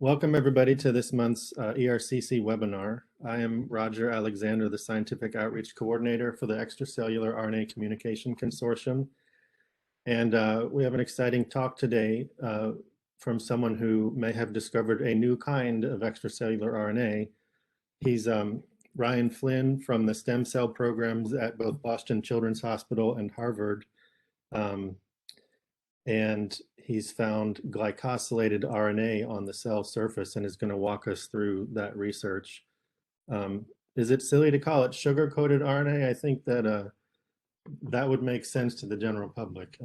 Welcome everybody to this month's ERCC webinar. I am Roger Alexander, the Scientific Outreach Coordinator for the Extracellular RNA Communication Consortium. And we have an exciting talk today from someone who may have discovered a new kind of extracellular RNA. He's Ryan Flynn from the stem cell programs at both Boston Children's Hospital and Harvard. And he's found glycosylated RNA on the cell surface and is going to walk us through that research. Is it silly to call it sugar-coated RNA? I think that that would make sense to the general public.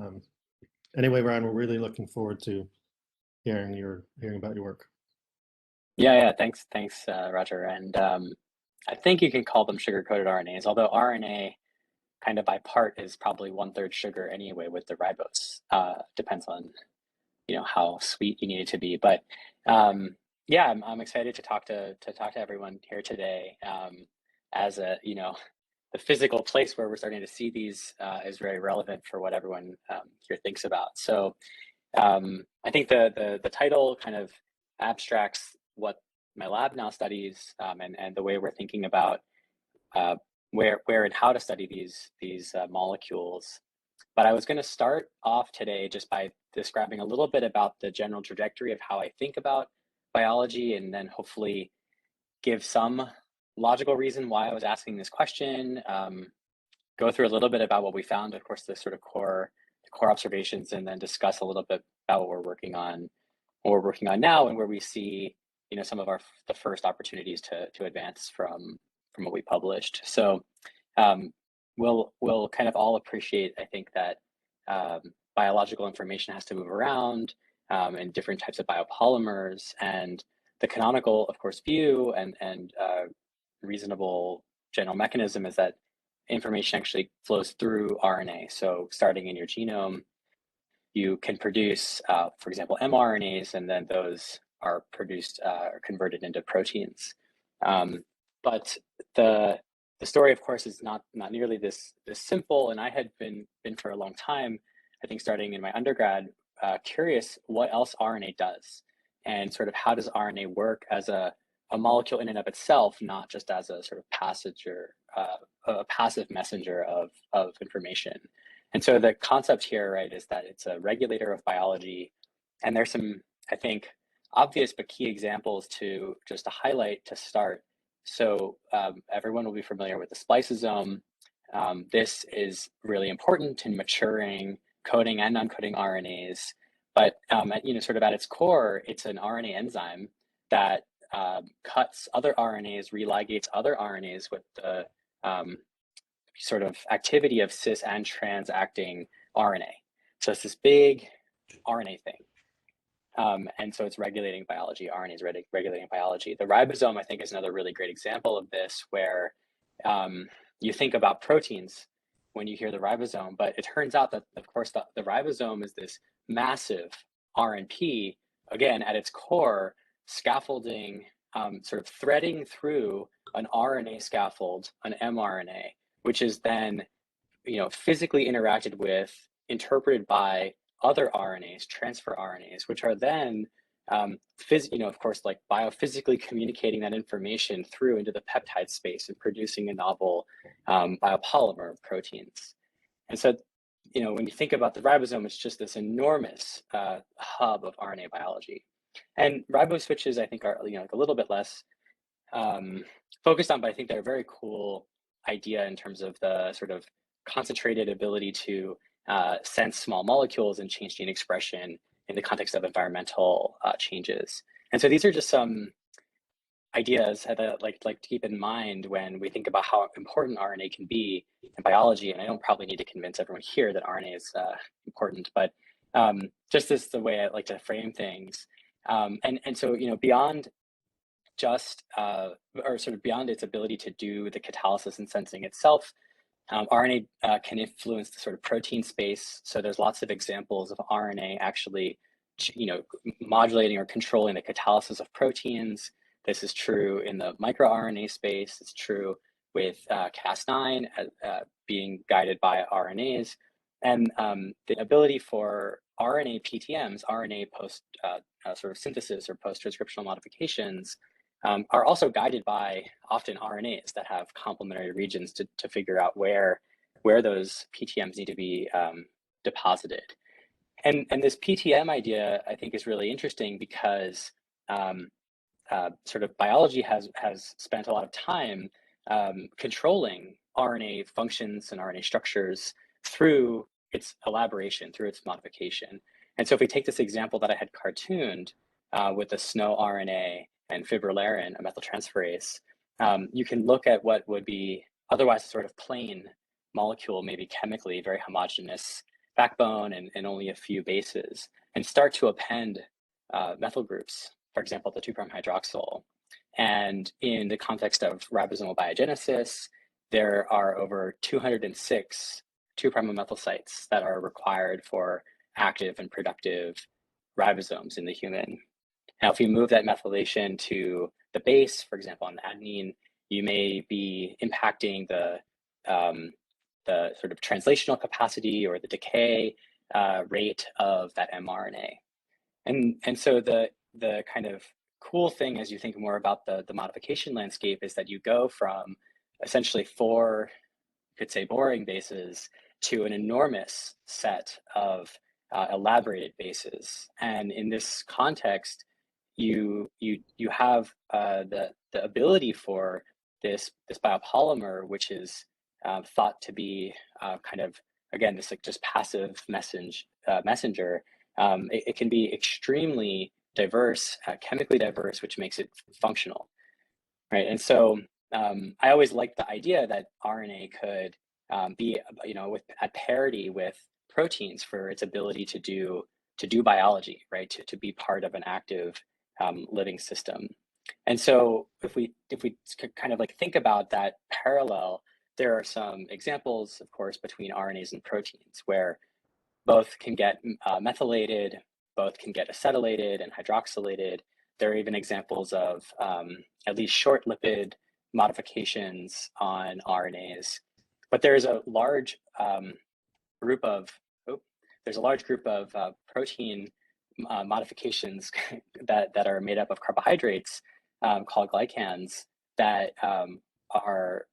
Anyway, Ryan, we're really looking forward to hearing about your work. Yeah, thanks, Roger. And I think you can call them sugar-coated RNAs, although RNA kind of by part is probably 1/3 sugar anyway with the ribose. Depends on how sweet you need it to be. But yeah, I'm excited to talk to everyone here today. As a the physical place where we're starting to see these is very relevant for what everyone here thinks about. So I think the title kind of abstracts what my lab now studies and the way we're thinking about where and how to study these molecules. But I was going to start off today just by describing a little bit about the general trajectory of how I think about biology, and then hopefully give some logical reason why I was asking this question, go through a little bit about what we found, of course, the sort of core observations, and then discuss a little bit about what we're working on now, and where we see some of the first opportunities to advance from what we published. So we'll kind of all appreciate, I think, that biological information has to move around and different types of biopolymers, and the canonical, of course, view and reasonable general mechanism is that information actually flows through RNA. So starting in your genome, you can produce, for example, mRNAs, and then those are produced or converted into proteins. But the story, of course, is not nearly this simple. And I had been for a long time, I think starting in my undergrad, curious what else RNA does, and sort of how does RNA work as a molecule in and of itself, not just as a sort of a passive messenger of information. And so the concept here, right, is that it's a regulator of biology. And there's some, I think, obvious but key examples to highlight to start. So everyone will be familiar with the spliceosome. This is really important in maturing coding and non-coding RNAs. But sort of at its core, it's an RNA enzyme that cuts other RNAs, religates other RNAs with the sort of activity of cis and trans acting RNA. So it's this big RNA thing. And so it's regulating biology. RNA is regulating biology. The ribosome, I think, is another really great example of this, where you think about proteins when you hear the ribosome, but it turns out that, of course, the ribosome is this massive RNP, again, at its core, scaffolding, sort of threading through an RNA scaffold, an mRNA, which is then, physically interacted with, interpreted by other RNAs, transfer RNAs, which are then, of course, like biophysically communicating that information through into the peptide space and producing a novel biopolymer of proteins. And so, when you think about the ribosome, it's just this enormous hub of RNA biology. And riboswitches, I think, are a little bit less focused on, but I think they're a very cool idea in terms of the sort of concentrated ability to sense small molecules and change gene expression in the context of environmental changes. And so these are just some ideas that I like to keep in mind when we think about how important RNA can be in biology. And I don't probably need to convince everyone here that RNA is important, but just this is the way I like to frame things. And so, beyond just, or sort of beyond its ability to do the catalysis and sensing itself, RNA can influence the sort of protein space. So there's lots of examples of RNA actually, modulating or controlling the catalysis of proteins. This is true in the microRNA space. It's true with Cas9 being guided by RNAs. And the ability for RNA PTMs, RNA post sort of synthesis or post-transcriptional modifications, are also guided by often RNAs that have complementary regions to figure out where those PTMs need to be deposited. And this PTM idea, I think, is really interesting because sort of biology has spent a lot of time controlling RNA functions and RNA structures through its elaboration, through its modification. And so if we take this example that I had cartooned with the SNO RNA and fibrillary, a methyltransferase, you can look at what would be otherwise a sort of plain molecule, maybe chemically very homogeneous backbone and only a few bases, and start to append methyl groups, for example, the 2' hydroxyl. And in the context of ribosomal biogenesis, there are over 206 2' methyl sites that are required for active and productive ribosomes in the human. Now, if you move that methylation to the base, for example, on adenine, you may be impacting the sort of translational capacity or the decay rate of that mRNA. And so the kind of cool thing as you think more about the modification landscape is that you go from essentially 4, you could say, boring bases to an enormous set of elaborated bases. And in this context, you have the ability for this biopolymer, which is thought to be kind of, again, this like just passive messenger. It can be extremely diverse, chemically diverse, which makes it functional, right? And so I always liked the idea that RNA could be, at parity with proteins for its ability to do biology, right? To be part of an active living system. And so if we kind of like think about that parallel, there are some examples, of course, between RNAs and proteins where both can get methylated, both can get acetylated and hydroxylated. There are even examples of at least short lipid modifications on RNAs. But there's a large group of protein modifications that are made up of carbohydrates called glycans that are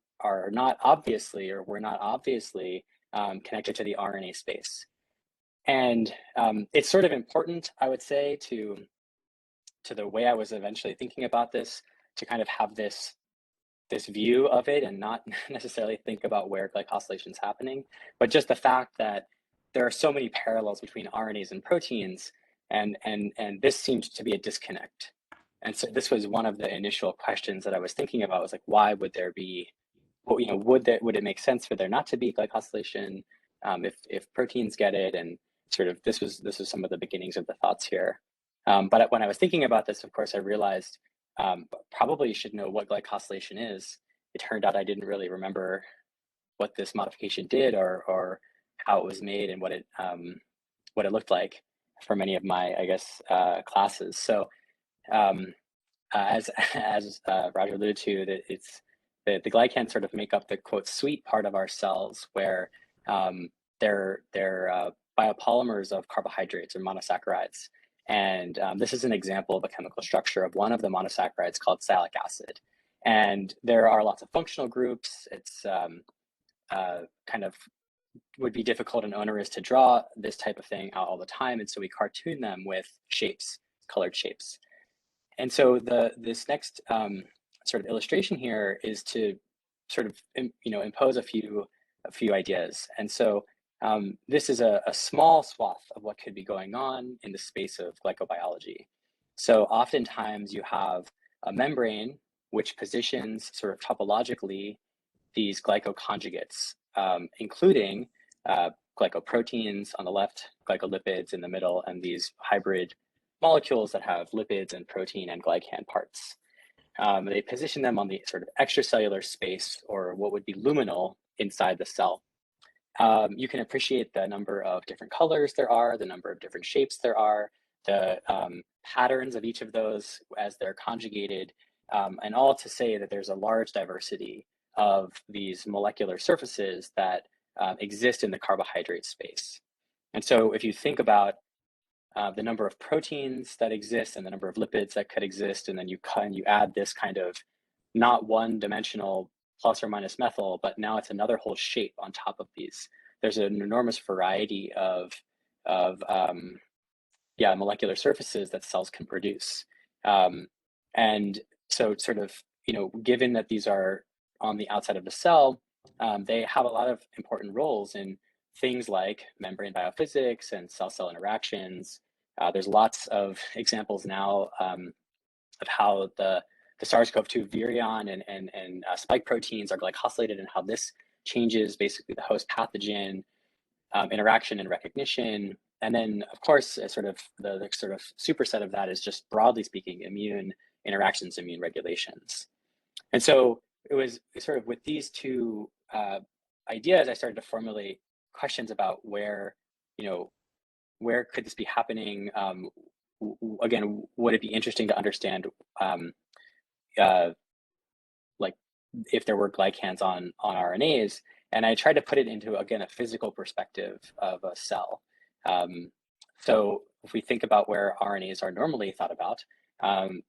not obviously, or were not obviously connected to the RNA space. And it's sort of important, I would say, to the way I was eventually thinking about this, to kind of have this view of it and not necessarily think about where glycosylation is happening, but just the fact that there are so many parallels between RNAs and proteins, and this seemed to be a disconnect. And so this was one of the initial questions that I was thinking about, was like, why would there be, would it make sense for there not to be glycosylation if proteins get it? And sort of this was some of the beginnings of the thoughts here. But when I was thinking about this, of course, I realized probably should know what glycosylation is. It turned out I didn't really remember what this modification did or how it was made and what it looked like for many of my, I guess, classes. So as Roger alluded to, that it's the glycans sort of make up the quote sweet part of our cells, where they're biopolymers of carbohydrates or monosaccharides. And this is an example of a chemical structure of one of the monosaccharides called sialic acid. And there are lots of functional groups. It's kind of would be difficult and onerous to draw this type of thing out all the time. And so we cartoon them with shapes, colored shapes. And so this next sort of illustration here is to sort of impose a few ideas. And so this is a small swath of what could be going on in the space of glycobiology. So oftentimes you have a membrane which positions sort of topologically these glycoconjugates, including glycoproteins on the left, glycolipids in the middle, and these hybrid molecules that have lipids and protein and glycan parts. They position them on the sort of extracellular space, or what would be luminal inside the cell. You can appreciate the number of different colors there are, the number of different shapes there are, the patterns of each of those as they're conjugated, and all to say that there's a large diversity of these molecular surfaces that exist in the carbohydrate space. And so if you think about the number of proteins that exist and the number of lipids that could exist, and then you add this kind of not one-dimensional plus or minus methyl, but now it's another whole shape on top of these. There's an enormous variety of molecular surfaces that cells can produce. And so sort of, given that these are on the outside of the cell, they have a lot of important roles in things like membrane biophysics and cell-cell interactions. There's lots of examples now of how the SARS-CoV-2 virion and spike proteins are glycosylated, and how this changes basically the host pathogen interaction and recognition. And then, of course, the sort of superset of that is just, broadly speaking, immune interactions, immune regulations. And so it was sort of with these two ideas, I started to formulate questions about where could this be happening? Again, would it be interesting to understand like if there were glycans on RNAs? And I tried to put it into, again, a physical perspective of a cell. So if we think about where RNAs are normally thought about,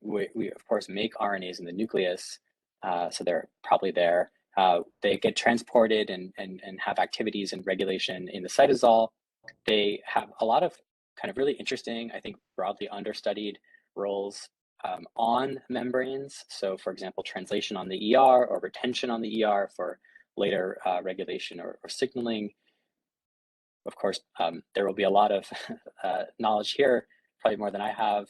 we of course make RNAs in the nucleus, so they're probably there. They get transported and have activities and regulation in the cytosol. They have a lot of kind of really interesting, I think, broadly understudied roles on membranes. So, for example, translation on the ER or retention on the ER for later regulation or signaling. Of course, there will be a lot of knowledge here, probably more than I have,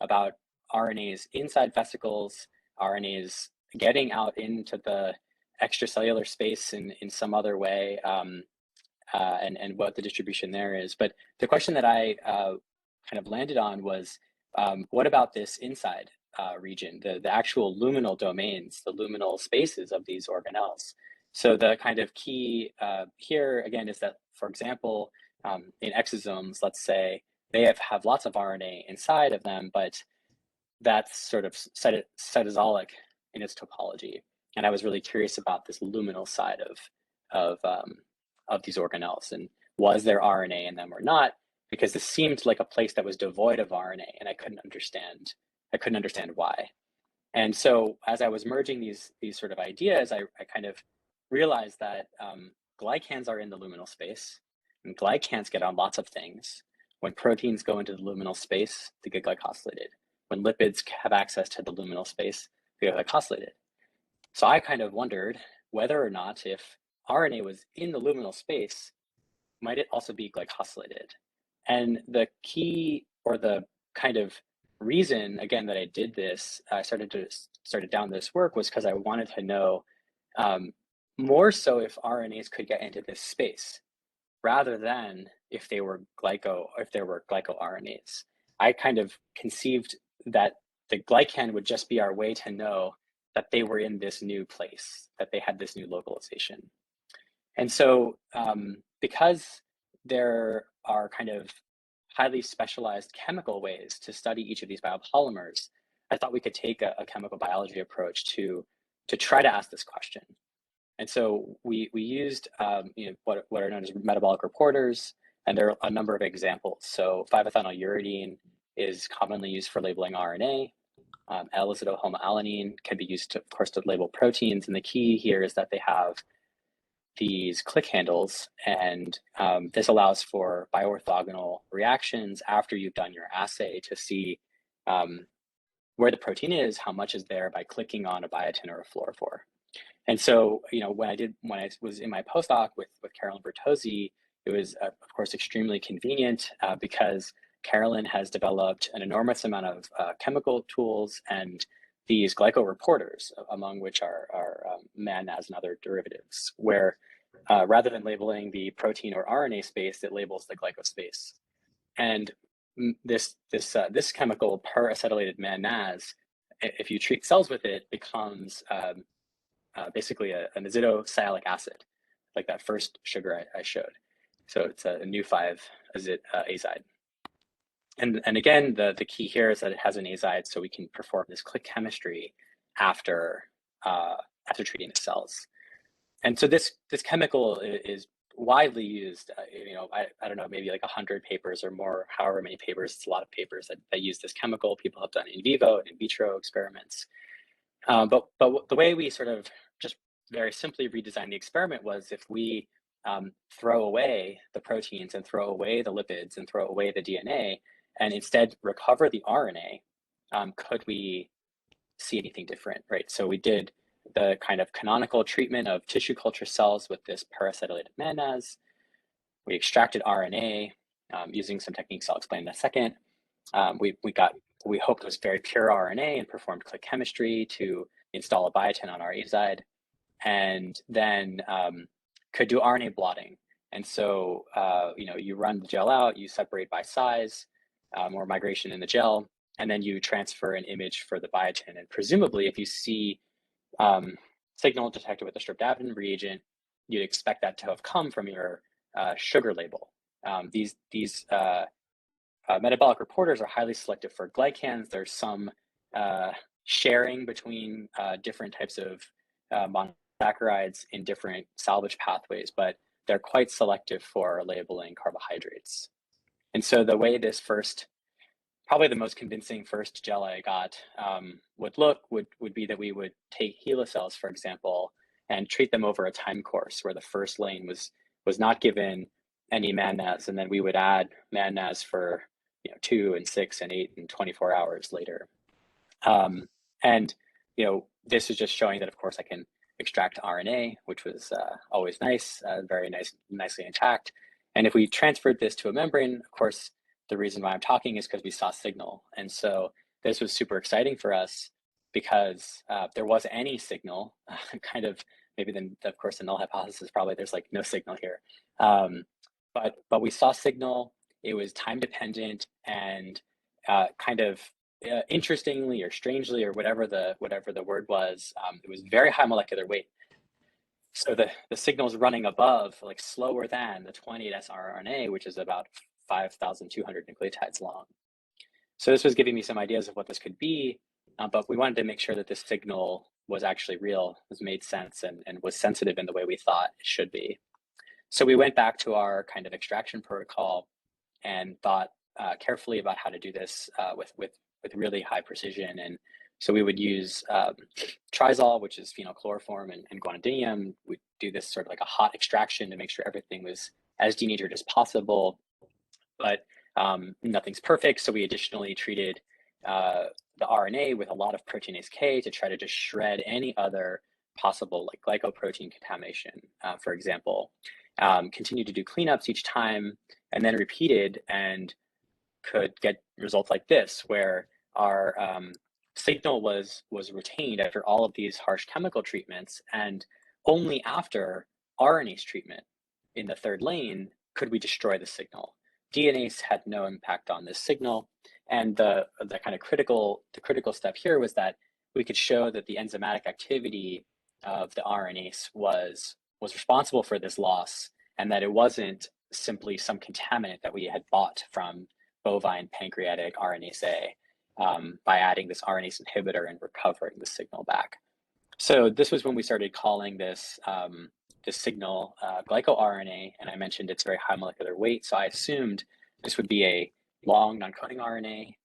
about RNAs inside vesicles, RNAs getting out into the extracellular space in some other way, and what the distribution there is. But the question that I kind of landed on was, what about this inside region, the actual luminal domains, the luminal spaces of these organelles? So the kind of key here, again, is that, for example, in exosomes, let's say, they have lots of RNA inside of them, but that's sort of cytosolic in its topology. And I was really curious about this luminal side of these organelles, and was there RNA in them or not? Because this seemed like a place that was devoid of RNA, and I couldn't understand why. And so as I was merging these sort of ideas, I kind of realized that glycans are in the luminal space, and glycans get on lots of things. When proteins go into the luminal space, they get glycosylated. When lipids have access to the luminal space, they get glycosylated. So I kind of wondered whether or not, if RNA was in the luminal space, might it also be glycosylated? And the key, or the kind of reason, again, that I did this, I started down this work, was because I wanted to know more so if RNAs could get into this space, rather than if they were glycoRNAs. I kind of conceived that the glycan would just be our way to know that they were in this new place, that they had this new localization. And so because there are kind of highly specialized chemical ways to study each of these biopolymers, I thought we could take a chemical biology approach to try to ask this question. And so we used what are known as metabolic reporters, and there are a number of examples. So 5-ethynyluridine is commonly used for labeling RNA. L-azidohomoalanine can be used, of course, to label proteins. And the key here is that they have these click handles, and this allows for bioorthogonal reactions after you've done your assay to see where the protein is, how much is there, by clicking on a biotin or a fluorophore. And so, when I was in my postdoc with Carolyn Bertozzi, it was, of course, extremely convenient because Carolyn has developed an enormous amount of chemical tools and these glycoreporters, among which are MANAs and other derivatives, where rather than labeling the protein or RNA space, it labels the glycospace. And this chemical, per-acetylated MANAs, if you treat cells with it, becomes basically an azidosialic acid, like that first sugar I showed. So it's a new 5-azide. And again, the key here is that it has an azide, so we can perform this click chemistry after treating the cells. And so this chemical is widely used, I don't know, maybe like 100 papers or more, however many papers, it's a lot of papers that use this chemical. People have done in vivo and in vitro experiments. But the way we sort of just very simply redesigned the experiment was if we throw away the proteins and throw away the lipids and throw away the DNA and instead recover the RNA, could we see anything different, right? So we did the kind of canonical treatment of tissue culture cells with this paracetylated mannase. We extracted RNA using some techniques I'll explain in a second. We hoped it was very pure RNA and performed click chemistry to install a biotin on our azide, and then could do RNA blotting. And so, you run the gel out, you separate by size or migration in the gel, and then you transfer an image for the biotin. And presumably, if you see signal detected with the streptavidin reagent, you'd expect that to have come from your sugar label. These metabolic reporters are highly selective for glycans. There's some sharing between different types of monosaccharides in different salvage pathways, but they're quite selective for labeling carbohydrates. And so the way this probably the most convincing first gel I got would be that we would take HeLa cells, for example, and treat them over a time course where the first lane was not given any mannase, and then we would add mannase for 2 and 6 and 8 and 24 hours later. And this is just showing that, of course, I can extract RNA, which was always nice, very nicely intact. And if we transferred this to a membrane, of course, the reason why I'm talking is because we saw signal. And so this was super exciting for us because there was any signal, kind of maybe then, of course, the null hypothesis, probably there's like no signal here. But we saw signal. It was time dependent and kind of interestingly or strangely or whatever the word was, it was very high molecular weight. So the signal's running above, like slower than the 28 sRNA, which is about 5,200 nucleotides long. So this was giving me some ideas of what this could be, but we wanted to make sure that this signal was actually real, made sense, and was sensitive in the way we thought it should be. So we went back to our kind of extraction protocol and thought carefully about how to do this with really high precision. And so we would use trizol, which is phenylchloroform, and guanidinium. We'd do this sort of like a hot extraction to make sure everything was as denatured as possible. But nothing's perfect, so we additionally treated the RNA with a lot of proteinase K to try to just shred any other possible like glycoprotein contamination, for example. Continued to do cleanups each time, and then repeated, and could get results like this, where our signal was retained after all of these harsh chemical treatments, and only after RNase treatment in the third lane could we destroy the signal. DNase had no impact on this signal, and the kind of critical step here was that we could show that the enzymatic activity of the RNase was responsible for this loss, and that it wasn't simply some contaminant that we had bought from bovine pancreatic RNase A by adding this RNase inhibitor and recovering the signal back. So this was when we started calling this this signal glycoRNA, and I mentioned it's very high molecular weight, so I assumed this would be a long non-coding RNA.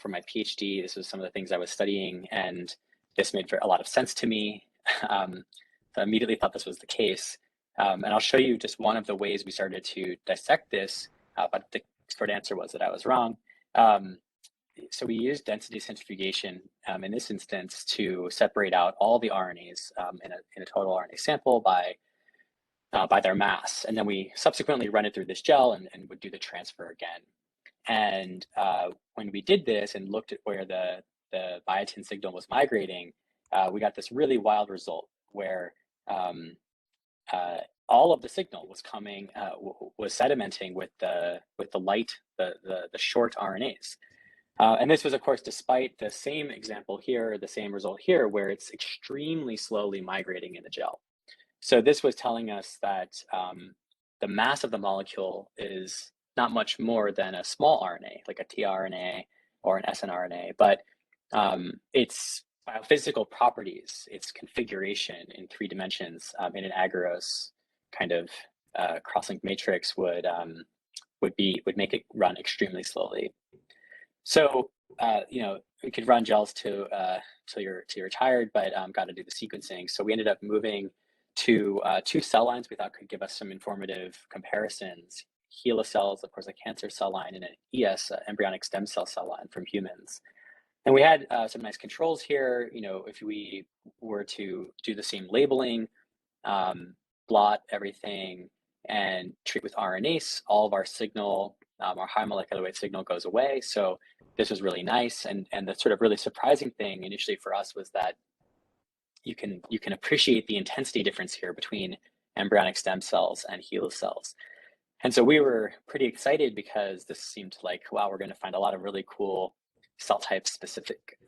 For my PhD, this was some of the things I was studying, and this made a lot of sense to me. So I immediately thought this was the case. And I'll show you just one of the ways we started to dissect this, but the short answer was that I was wrong. So we used density centrifugation in this instance to separate out all the RNAs in a total RNA sample by their mass. And then we subsequently run it through this gel and would do the transfer again. And when we did this and looked at where the biotin signal was migrating, we got this really wild result where all of the signal was coming, was sedimenting with the light, the short RNAs. And this was, of course, despite the same example here, the same result here, where it's extremely slowly migrating in the gel. So this was telling us that the mass of the molecule is not much more than a small RNA, like a tRNA or an snRNA, but its biophysical properties, its configuration in 3 dimensions in an agarose kind of cross-link matrix would make it run extremely slowly. So we could run gels till you're tired, but got to do the sequencing. So we ended up moving to 2 cell lines we thought could give us some informative comparisons. HeLa cells, of course, a cancer cell line, and an ES, embryonic stem cell line from humans. And we had some nice controls here. If we were to do the same labeling, blot everything, and treat with RNase, all of our signal, our high molecular weight signal goes away. So this was really nice. And the sort of really surprising thing initially for us was that you can appreciate the intensity difference here between embryonic stem cells and HeLa cells. And so we were pretty excited because this seemed like, wow, we're going to find a lot of really cool cell type specific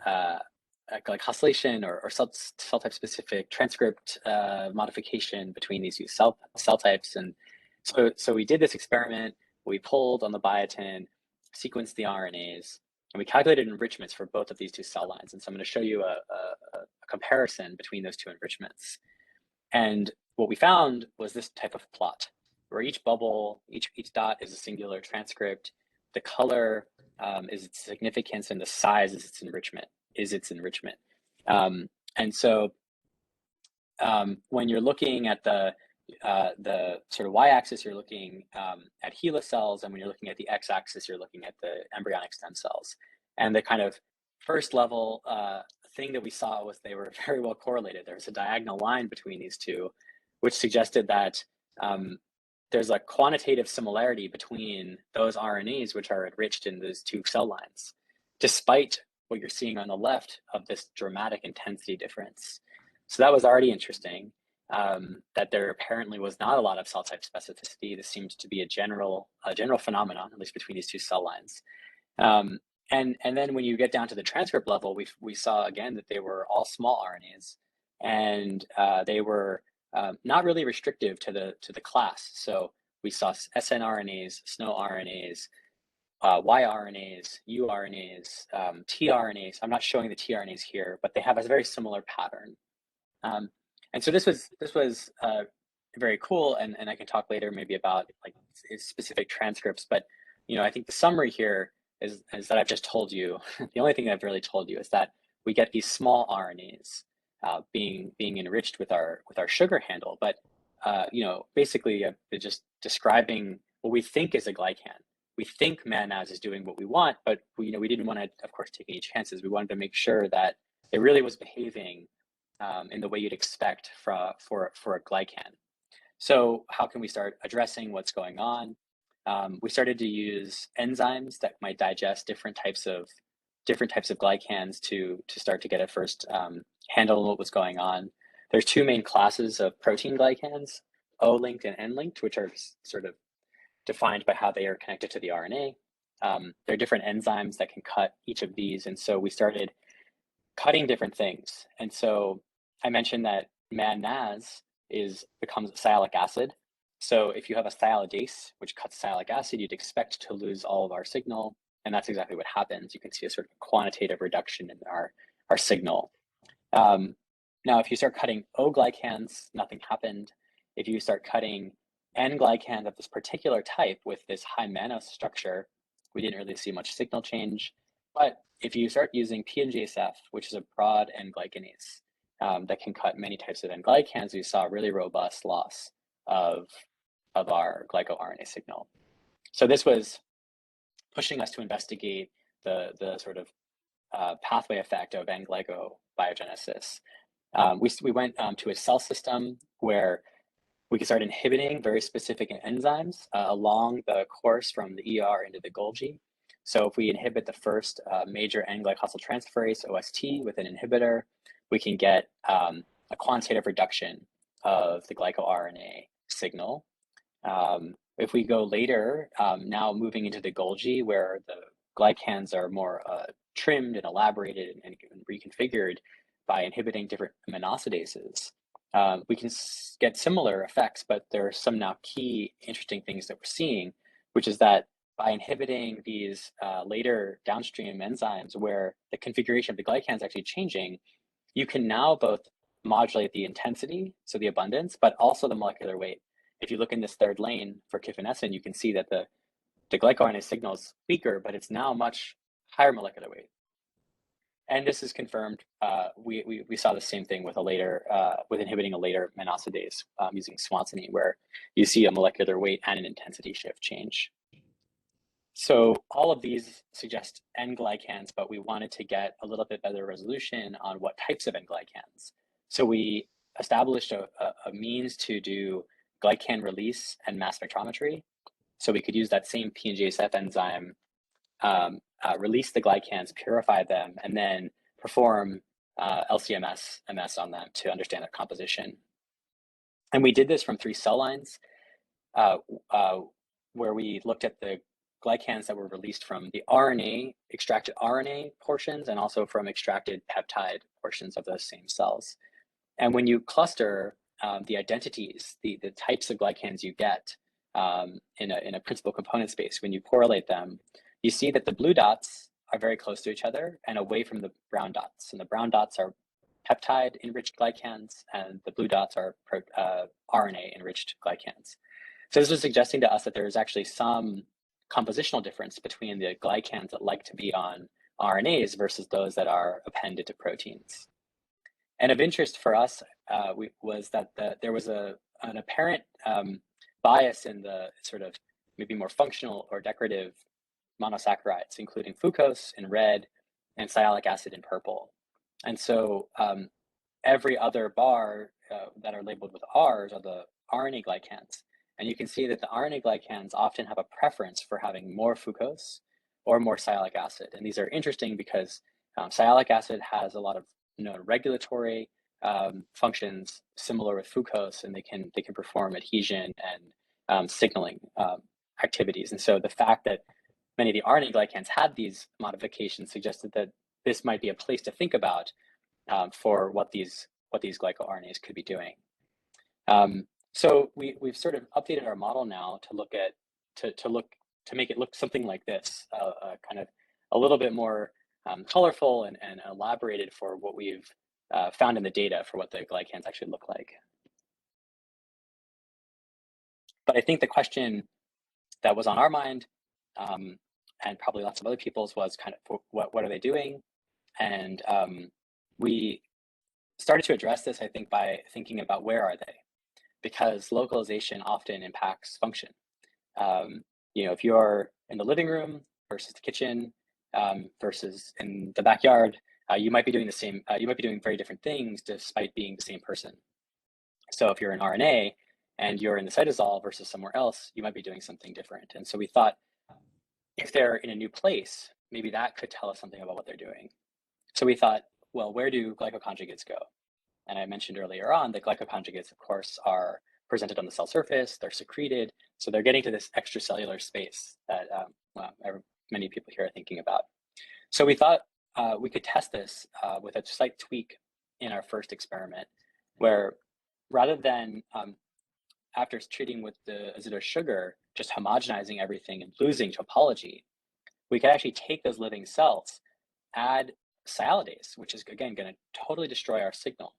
glycosylation or cell type specific transcript modification between these two cell types. And so we did this experiment. We pulled on the biotin, sequenced the RNAs, and we calculated enrichments for both of these 2 cell lines. And so I'm going to show you a comparison between those 2 enrichments. And what we found was this type of plot, where each bubble, each dot is a singular transcript. The color is its significance, and the size is its enrichment. And so when you're looking at the sort of y-axis, you're looking at HeLa cells, and when you're looking at the x-axis, you're looking at the embryonic stem cells. And the kind of first level thing that we saw was they were very well correlated. There was a diagonal line between these 2, which suggested that there's a quantitative similarity between those RNAs which are enriched in those 2 cell lines, despite what you're seeing on the left of this dramatic intensity difference. So that was already interesting, that there apparently was not a lot of cell type specificity. This seems to be a general phenomenon, at least between these 2 cell lines. And then when you get down to the transcript level, we saw again that they were all small RNAs, and they were not really restrictive to the class. So we saw snRNAs, SNO RNAs, yRNAs, uRNAs, tRNAs. I'm not showing the tRNAs here, but they have a very similar pattern. And so this was very cool, and I can talk later maybe about like specific transcripts. But I think the summary here is that I've just told you. The only thing I've really told you is that we get these small RNAs being enriched with our sugar handle, but basically just describing what we think is a glycan. We think MANAS is doing what we want, but we didn't want to, of course, take any chances. We wanted to make sure that it really was behaving in the way you'd expect for a glycan. So how can we start addressing what's going on? We started to use enzymes that might digest different types of glycans to start to get a first handle on what was going on. There's 2 main classes of protein glycans, O-linked and N-linked, which are sort of defined by how they are connected to the RNA. There are different enzymes that can cut each of these, and so we started cutting different things. And so I mentioned that MANAS becomes sialic acid. So if you have a sialidase, which cuts sialic acid, you'd expect to lose all of our signal. And that's exactly what happens. You can see a sort of quantitative reduction in our signal. Now, if you start cutting O-glycans, nothing happened. If you start cutting N-glycans of this particular type with this high mannose structure, we didn't really see much signal change. But if you start using PNGSF, which is a broad N-glycanase that can cut many types of N-glycans, we saw a really robust loss of our glycoRNA signal. So this was pushing us to investigate the sort of pathway effect of N-glycobiogenesis. We went to a cell system where we could start inhibiting very specific enzymes along the course from the ER into the Golgi. So if we inhibit the first major N-glycosyltransferase, OST, with an inhibitor, we can get a quantitative reduction of the glycoRNA signal. If we go later, now moving into the Golgi, where the glycans are more trimmed and elaborated and reconfigured by inhibiting different aminosidases, we can get similar effects, but there are some now key interesting things that we're seeing, which is that by inhibiting these later downstream enzymes where the configuration of the glycan is actually changing, you can now both modulate the intensity, so the abundance, but also the molecular weight. if you look in this third lane for kifinesin, you can see that the glycoRNA signal is weaker, but it's now much higher molecular weight. And this is confirmed. We saw the same thing with a later, with inhibiting a later mannose using swansonine, where you see a molecular weight and an intensity shift change. So all of these suggest N-glycans, but we wanted to get a little bit better resolution on what types of N-glycans. So we established a means to do glycan release and mass spectrometry. So we could use that same PNGSF enzyme, release the glycans, purify them, and then perform LC-MS on them to understand their composition. And we did this from 3 cell lines, where we looked at the glycans that were released from the RNA, extracted RNA portions, and also from extracted peptide portions of those same cells. And when you cluster the identities, the types of glycans you get in a principal component space, when you correlate them, you see that the blue dots are very close to each other and away from the brown dots. And the brown dots are peptide-enriched glycans, and the blue dots are RNA-enriched glycans. So this was suggesting to us that there is actually some compositional difference between the glycans that like to be on RNAs versus those that are appended to proteins. And of interest for us was that there was an apparent bias in the sort of maybe more functional or decorative monosaccharides, including fucose in red and sialic acid in purple. And so every other bar that are labeled with R's are the RNA glycans. And you can see that the RNA glycans often have a preference for having more fucose or more sialic acid. And these are interesting because sialic acid has a lot of known regulatory functions similar with fucose, and they can perform adhesion and signaling activities. And so the fact that many of the RNA glycans had these modifications suggested that this might be a place to think about for what these glycoRNAs could be doing. So we've sort of updated our model now to look at to make it look something like this, kind of a little bit more colorful and elaborated for what we've found in the data for what the glycans actually look like. But I think the question that was on our mind, and probably lots of other people's, was kind of what are they doing? And we started to address this, I think, by thinking about where are they? Because localization often impacts function. You know, if you're in the living room versus the kitchen versus in the backyard, you might be doing the same. You might be doing very different things despite being the same person. So if you're an RNA and you're in the cytosol versus somewhere else, you might be doing something different. And so we thought, if they're in a new place, maybe that could tell us something about what they're doing. So we thought, well, where do glycoconjugates go? And I mentioned earlier on that glycoconjugates, of course, are presented on the cell surface, they're secreted, so they're getting to this extracellular space that many people here are thinking about. So we thought we could test this with a slight tweak in our first experiment, where rather than after treating with the azido sugar, just homogenizing everything and losing topology, we could actually take those living cells, add sialidase, which is again going to totally destroy our signal,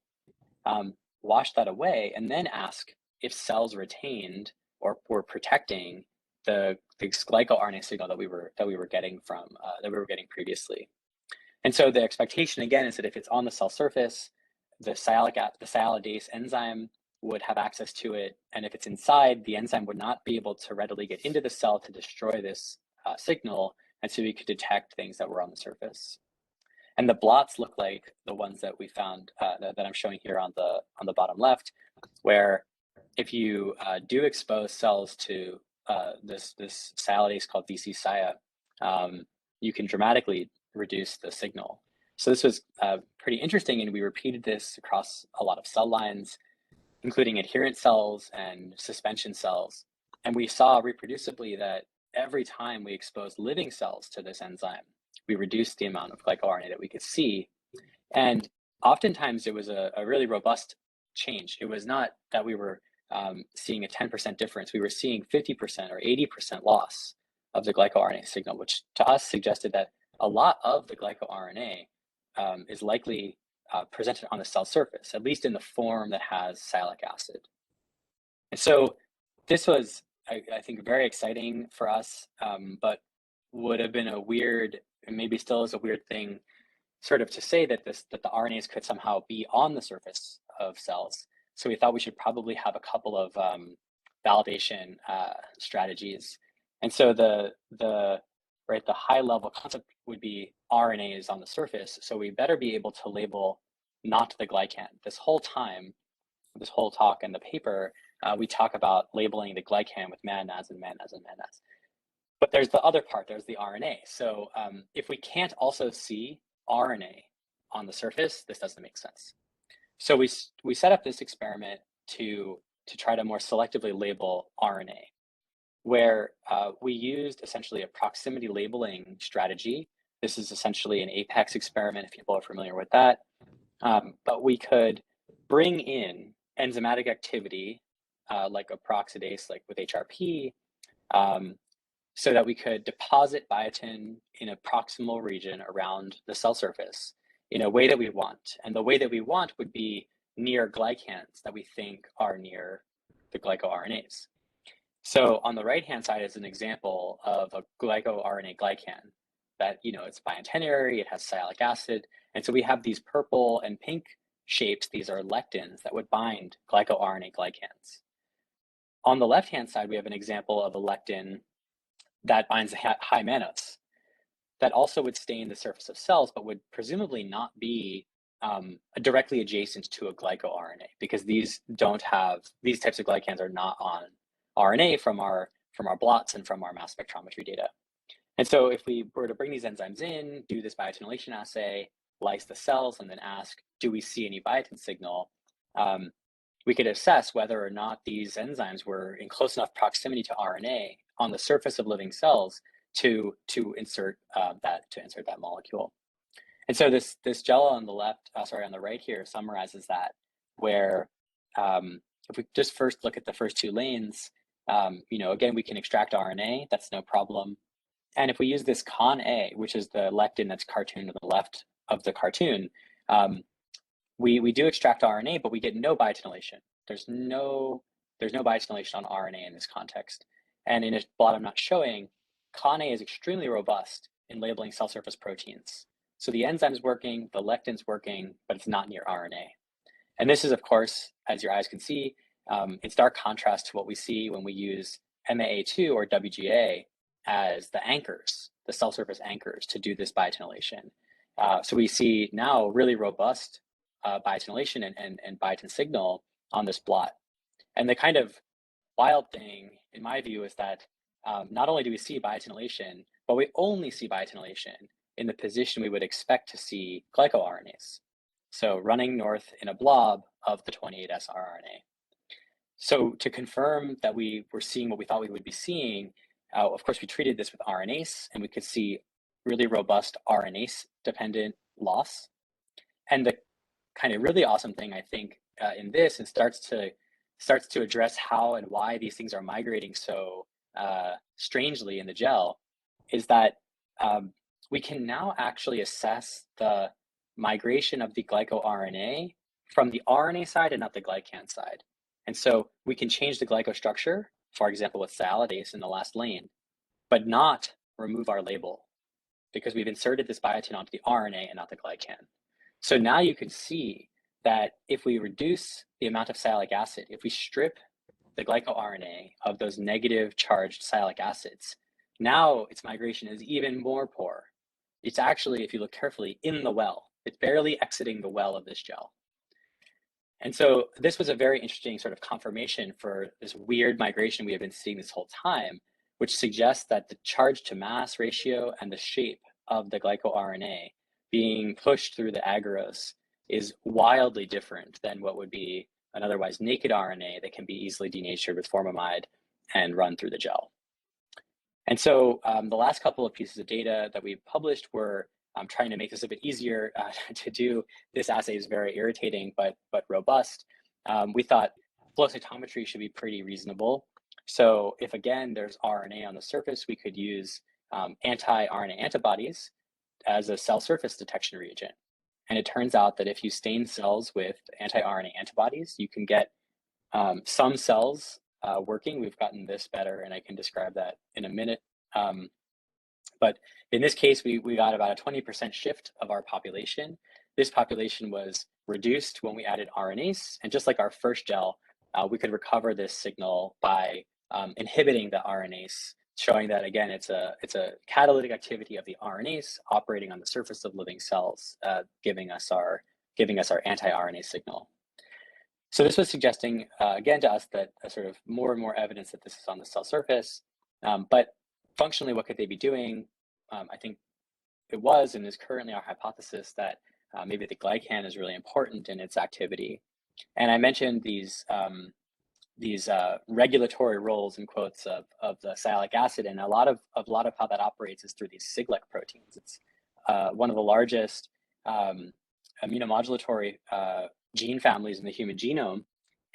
wash that away, and then ask if cells retained or were protecting the glycoRNA signal that we were getting from previously. And so the expectation again is that if it's on the cell surface, the sialidase enzyme would have access to it, and if it's inside, the enzyme would not be able to readily get into the cell to destroy this signal, and so we could detect things that were on the surface. And the blots look like the ones that we found that I'm showing here on the bottom left, where if you do expose cells to this sialidase called VC-Sia, you can dramatically reduce the signal. So this was pretty interesting, and we repeated this across a lot of cell lines, including adherent cells and suspension cells. And we saw reproducibly that every time we exposed living cells to this enzyme, we reduced the amount of glycoRNA that we could see. And oftentimes it was a really robust change. It was not that we were seeing a 10% difference. We were seeing 50% or 80% loss of the glycoRNA signal, which to us suggested that a lot of the glycoRNA is likely presented on the cell surface, at least in the form that has sialic acid. And so this was, I think, very exciting for us, but would have been a weird, and maybe still is a weird thing, sort of to say that that the RNAs could somehow be on the surface of cells. So we thought we should probably have a couple of validation strategies. And so the high level concept would be RNAs on the surface. So we better be able to label not the glycan. This whole time, this whole talk and the paper, we talk about labeling the glycan with MANAs and MANAs and MANAs. But there's the other part, there's the RNA. So if we can't also see RNA on the surface, this doesn't make sense. So we set up this experiment to try to more selectively label RNA, where we used essentially a proximity labeling strategy. This is essentially an APEX experiment, if people are familiar with that. But we could bring in enzymatic activity, like a peroxidase, like with HRP, so that we could deposit biotin in a proximal region around the cell surface in a way that we want. And the way that we want would be near glycans that we think are near the glycoRNAs. So on the right-hand side is an example of a glycoRNA glycan that, it's biantenary, it has sialic acid. And so we have these purple and pink shapes. These are lectins that would bind glycoRNA glycans. On the left-hand side, we have an example of a lectin that binds high mannose that also would stain the surface of cells, but would presumably not be directly adjacent to a glycoRNA, because these types of glycans are not on RNA from our blots and from our mass spectrometry data. And so if we were to bring these enzymes in, do this biotinylation assay, lyse the cells, and then ask, do we see any biotin signal? We could assess whether or not these enzymes were in close enough proximity to RNA on the surface of living cells to insert that molecule. And so this gel on the on the right here summarizes that, where if we just first look at the first two lanes, again, we can extract RNA, that's no problem. And if we use this CON-A, which is the lectin that's cartooned on the left of the cartoon, we do extract RNA, but we get no biotinylation. There's no biotinylation on RNA in this context. And in a plot I'm not showing, CON-A is extremely robust in labeling cell surface proteins. So the enzyme's working, the lectin's working, but it's not near RNA. And this is, of course, as your eyes can see, in stark contrast to what we see when we use MAA2 or WGA as the anchors, the cell surface anchors to do this biotinylation. So we see now really robust biotinylation and biotin signal on this blot. And the kind of wild thing, in my view, is that not only do we see biotinylation, but we only see biotinylation in the position we would expect to see glycoRNAs. So running north in a blob of the 28S rRNA. So to confirm that we were seeing what we thought we would be seeing, of course, we treated this with RNase, and we could see really robust RNase-dependent loss. And the kind of really awesome thing, I think, in this, and starts to address how and why these things are migrating so strangely in the gel, is that we can now actually assess the migration of the glycoRNA from the RNA side and not the glycan side. And so we can change the glycostructure, for example, with sialidase in the last lane, but not remove our label, because we've inserted this biotin onto the RNA and not the glycan. So now you can see that if we reduce the amount of sialic acid, if we strip the glycoRNA of those negative charged sialic acids, now its migration is even more poor. It's actually, if you look carefully, in the well. It's barely exiting the well of this gel. And so this was a very interesting sort of confirmation for this weird migration we have been seeing this whole time, which suggests that the charge to mass ratio and the shape of the glycoRNA being pushed through the agarose is wildly different than what would be an otherwise naked RNA that can be easily denatured with formamide and run through the gel. And so the last couple of pieces of data that we published were trying to make this a bit easier to do. This assay is very irritating, but robust. We thought flow cytometry should be pretty reasonable. So if, again, there's RNA on the surface, we could use anti-RNA antibodies as a cell surface detection reagent. And it turns out that if you stain cells with anti-RNA antibodies, you can get some cells working. We've gotten this better, and I can describe that in a minute. But in this case, we got about a 20% shift of our population. This population was reduced when we added RNase, and just like our first gel, we could recover this signal by inhibiting the RNase, showing that again it's a catalytic activity of the RNase operating on the surface of living cells, giving us our anti-RNA signal. So this was suggesting again to us that sort of more and more evidence that this is on the cell surface, but functionally, what could they be doing? I think it was and is currently our hypothesis that maybe the glycan is really important in its activity. And I mentioned these regulatory roles in quotes of the sialic acid, and a lot of how that operates is through these Siglec proteins. It's one of the largest immunomodulatory gene families in the human genome,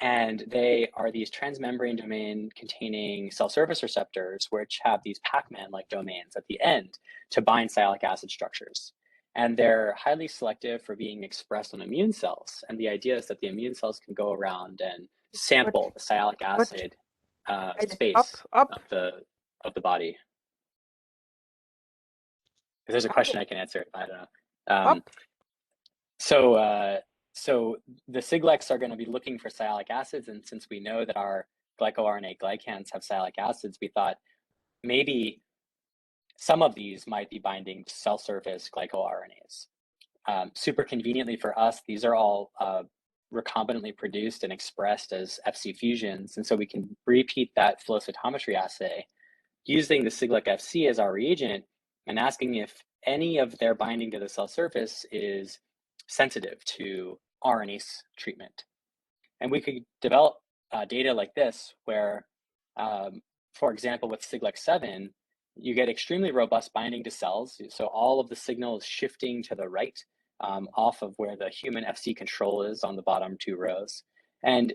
and they are these transmembrane domain containing cell surface receptors, which have these Pac-Man-like domains at the end to bind sialic acid structures. And they're highly selective for being expressed on immune cells. And the idea is that the immune cells can go around and sample the sialic acid space of the body. If there's a question, I can answer it. I don't know. So the Siglecs are going to be looking for sialic acids, and since we know that our glycoRNA glycans have sialic acids, we thought maybe some of these might be binding to cell surface glycoRNAs. Super conveniently for us, these are all recombinantly produced and expressed as Fc fusions, and so we can repeat that flow cytometry assay using the Siglec Fc as our reagent and asking if any of their binding to the cell surface is sensitive to RNase treatment. And we could develop data like this where, for example, with Siglec 7, you get extremely robust binding to cells. So all of the signal is shifting to the right off of where the human Fc control is on the bottom two rows. And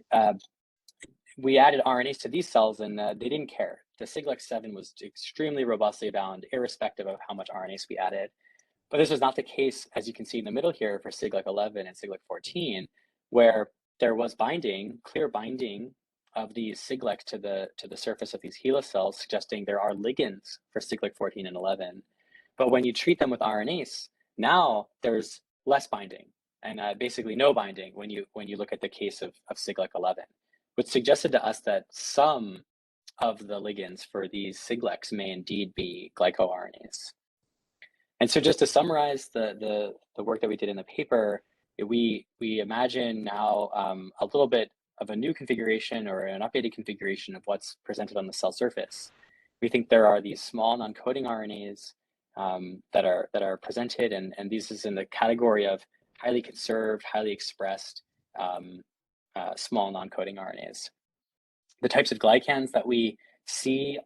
we added RNAs to these cells and they didn't care. The Siglec 7 was extremely robustly bound, irrespective of how much RNase we added. But this was not the case, as you can see in the middle here, for Siglec 11 and Siglec 14, where there was binding, clear binding of these Siglecs to the surface of these HeLa cells, suggesting there are ligands for Siglec 14 and 11. But when you treat them with RNase, now there's less binding and basically no binding when you look at the case of Siglec 11, which suggested to us that some of the ligands for these Siglecs may indeed be glycoRNAs. And so just to summarize the work that we did in the paper, we imagine now a little bit of a new configuration or an updated configuration of what's presented on the cell surface. We think there are these small non-coding RNAs that are presented, and this is in the category of highly conserved, highly expressed small non-coding RNAs. The types of glycans that we see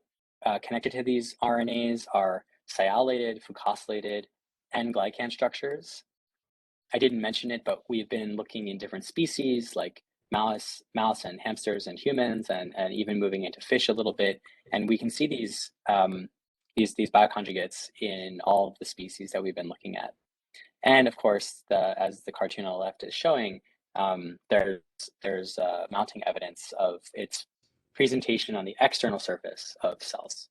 connected to these RNAs are sialylated, fucosylated, N-glycan structures. I didn't mention it, but we've been looking in different species like mouse and hamsters and humans, and even moving into fish a little bit. And we can see these bioconjugates in all of the species that we've been looking at. And of course, as the cartoon on the left is showing, there's mounting evidence of its presentation on the external surface of cells.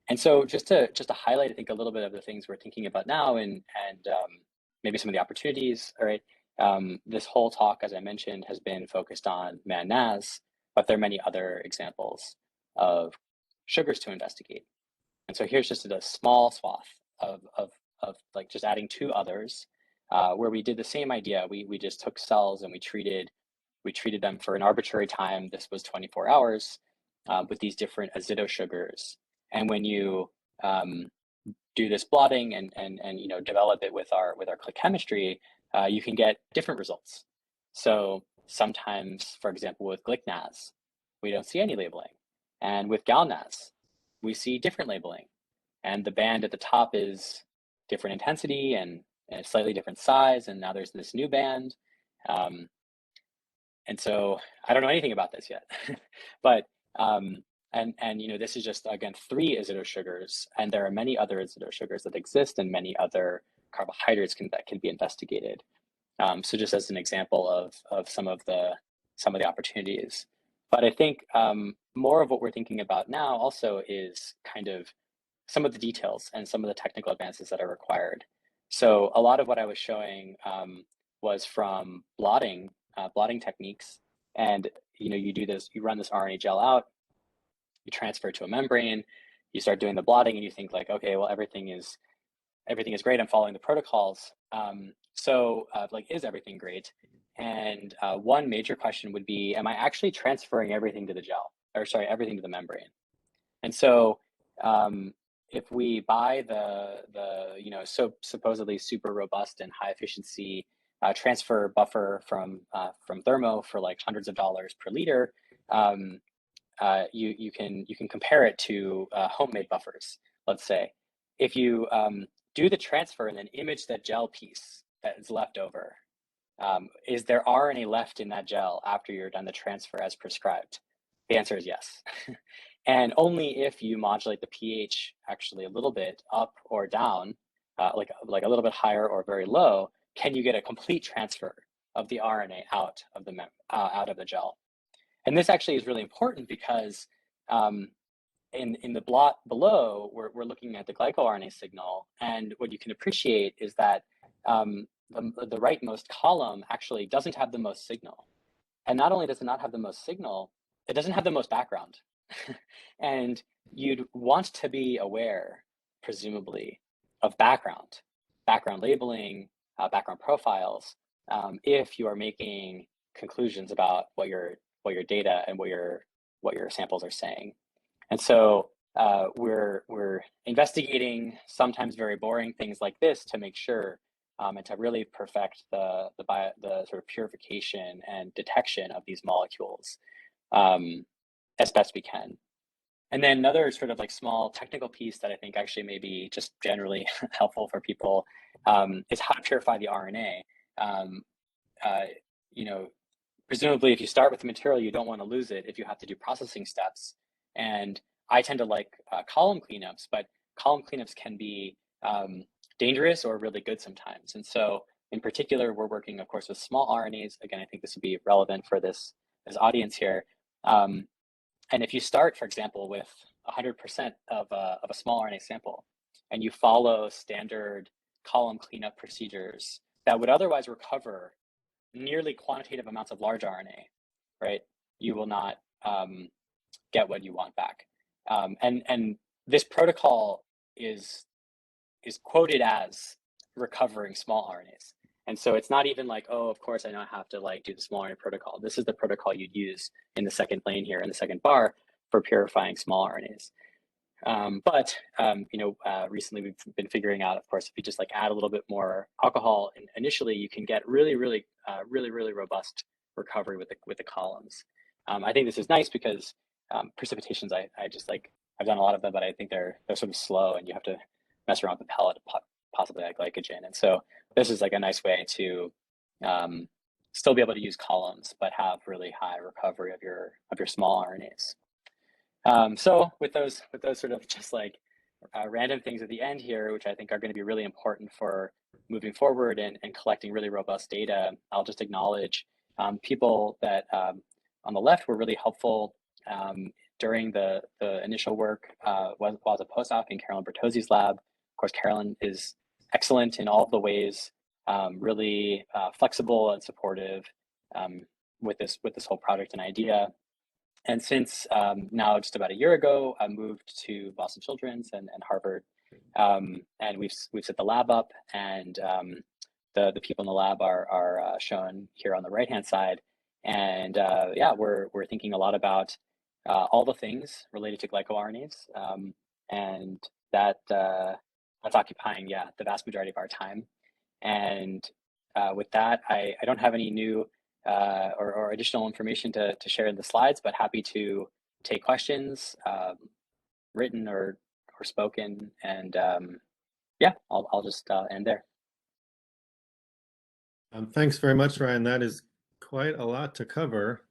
And so just to highlight, I think, a little bit of the things we're thinking about now and maybe some of the opportunities, all right? This whole talk, as I mentioned, has been focused on MAN-NAS, but there are many other examples of sugars to investigate. And so here's just a small swath of like just adding two others where we did the same idea. We just took cells and we treated them for an arbitrary time. This was 24 hours with these different azido sugars. And when you do this blotting and develop it with our click chemistry, you can get different results. So sometimes, for example, with GlycNAs, we don't see any labeling. And with GalNAs, we see different labeling. And the band at the top is different intensity and a slightly different size. And now there's this new band. And so I don't know anything about this yet, but this is just, again, 3 azido sugars, and there are many other azido sugars that exist and many other carbohydrates that can be investigated. So just as an example of some of the opportunities. But I think more of what we're thinking about now also is kind of some of the details and some of the technical advances that are required. So a lot of what I was showing was from blotting techniques. And you run this RNA gel out, you transfer it to a membrane, you start doing the blotting, and you think like, okay, well, everything is great. I'm following the protocols. Like, is everything great? And one major question would be, am I actually transferring everything to the gel, or sorry, everything to the membrane? And so if we buy the supposedly super robust and high efficiency transfer buffer from Thermo for like hundreds of dollars per liter, you can compare it to homemade buffers. Let's say if you do the transfer and then image that gel piece that is left over, is there RNA left in that gel after you're done the transfer as prescribed? The answer is yes. And only if you modulate the pH actually a little bit up or down, like a little bit higher or very low, can you get a complete transfer of the RNA out of the gel. And this actually is really important because in the blot below, we're looking at the glycoRNA signal, and what you can appreciate is that the rightmost column actually doesn't have the most signal. And not only does it not have the most signal, it doesn't have the most background. And you'd want to be aware, presumably, of background labeling, background profiles, if you are making conclusions about what your data and what your samples are saying. And so we're investigating sometimes very boring things like this to make sure and to really perfect the sort of purification and detection of these molecules as best we can. And then another sort of like small technical piece that I think actually may be just generally helpful for people is how to purify the RNA. Presumably if you start with the material, you don't want to lose it if you have to do processing steps. And I tend to like column cleanups, but column cleanups can be dangerous or really good sometimes. And so in particular, we're working, of course, with small RNAs. Again, I think this would be relevant for this audience here. And if you start, for example, with 100% of a small RNA sample, and you follow standard column cleanup procedures that would otherwise recover nearly quantitative amounts of large RNA, right? You will not get what you want back. And this protocol is quoted as recovering small RNAs. And so it's not even like, oh, of course I now have to like do the small RNA protocol. This is the protocol you'd use in the second lane here in the second bar for purifying small RNAs. Recently we've been figuring out, of course, if you just like add a little bit more alcohol, and initially you can get really robust recovery with the columns. I think this is nice because precipitations, I've done a lot of them, but I think they're sort of slow, and you have to mess around with the pellet, possibly like glycogen. And so this is like a nice way to still be able to use columns, but have really high recovery of your small RNAs. So with those sort of just like random things at the end here, which I think are going to be really important for moving forward and collecting really robust data, I'll just acknowledge people that on the left were really helpful during the initial work while I was a postdoc in Carolyn Bertozzi's lab. Of course, Carolyn is excellent in all of the ways, really flexible and supportive with this whole project and idea. And since now just about a year ago, I moved to Boston Children's and Harvard, and we've set the lab up, and the people in the lab are shown here on the right-hand side. And we're thinking a lot about all the things related to glycoRNAs, and that's occupying the vast majority of our time. And with that, I don't have any new or additional information to share in the slides, but happy to take questions, written or spoken. And I'll just end there. Thanks very much, Ryan. That is quite a lot to cover.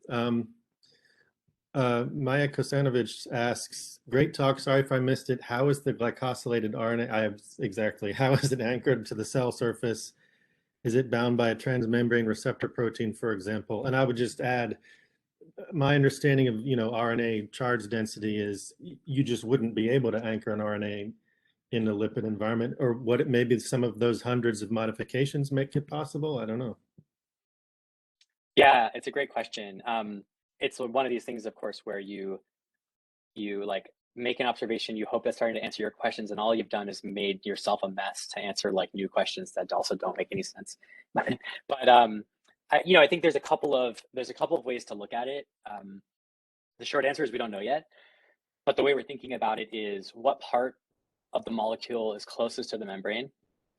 Maya Kosanovic asks, great talk. Sorry if I missed it. How is the glycosylated RNA? How is it anchored to the cell surface? Is it bound by a transmembrane receptor protein, for example? And I would just add, my understanding of, RNA charge density is you just wouldn't be able to anchor an RNA in the lipid environment, or what maybe some of those hundreds of modifications make it possible. I don't know. Yeah, it's a great question. It's one of these things, of course, where you like make an observation, you hope that's starting to answer your questions, and all you've done is made yourself a mess to answer like new questions that also don't make any sense. But I think there's a couple of ways to look at it. The short answer is we don't know yet, but the way we're thinking about it is what part of the molecule is closest to the membrane,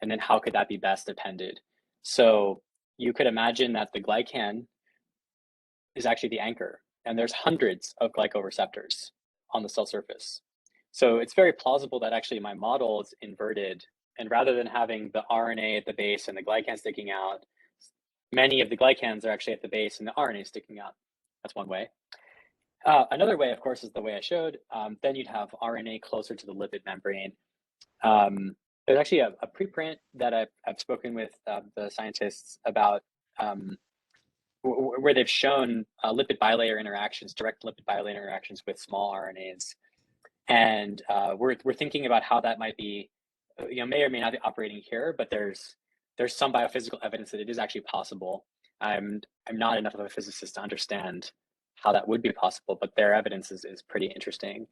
and then how could that be best appended. So you could imagine that the glycan is actually the anchor, and there's hundreds of glycoreceptors on the cell surface. So it's very plausible that actually my model is inverted, and rather than having the RNA at the base and the glycan sticking out, many of the glycans are actually at the base and the RNA sticking out. That's one way. Another way, of course, is the way I showed. Then you'd have RNA closer to the lipid membrane. There's actually a preprint that I've spoken with the scientists about, where they've shown lipid bilayer interactions, direct lipid bilayer interactions with small RNAs, and we're thinking about how that might be, may or may not be operating here, but there's some biophysical evidence that it is actually possible. I'm not enough of a physicist to understand how that would be possible, but their evidence is pretty interesting.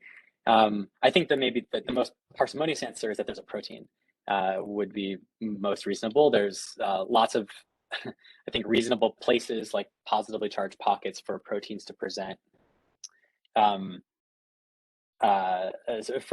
I think that maybe the most parsimonious answer is that there's a protein would be most reasonable. There's lots of, I think, reasonable places like positively charged pockets for proteins to present, for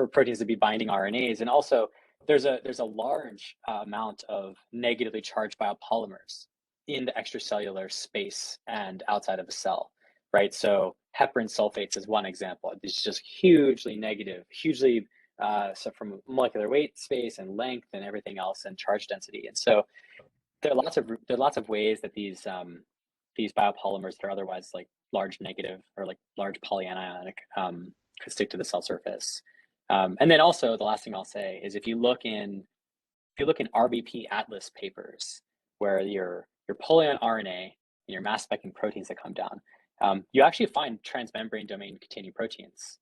proteins to be binding RNAs. And also there's a large amount of negatively charged biopolymers in the extracellular space and outside of a cell, right? So heparin sulfates is one example. It's just hugely negative, so from molecular weight, space, and length, and everything else, and charge density. And so there are lots of ways that these biopolymers that are otherwise like large negative or like large polyanionic could stick to the cell surface. And then also the last thing I'll say is if you look in RBP Atlas papers where you're pulling on RNA and you're mass specking proteins that come down, you actually find transmembrane domain containing proteins.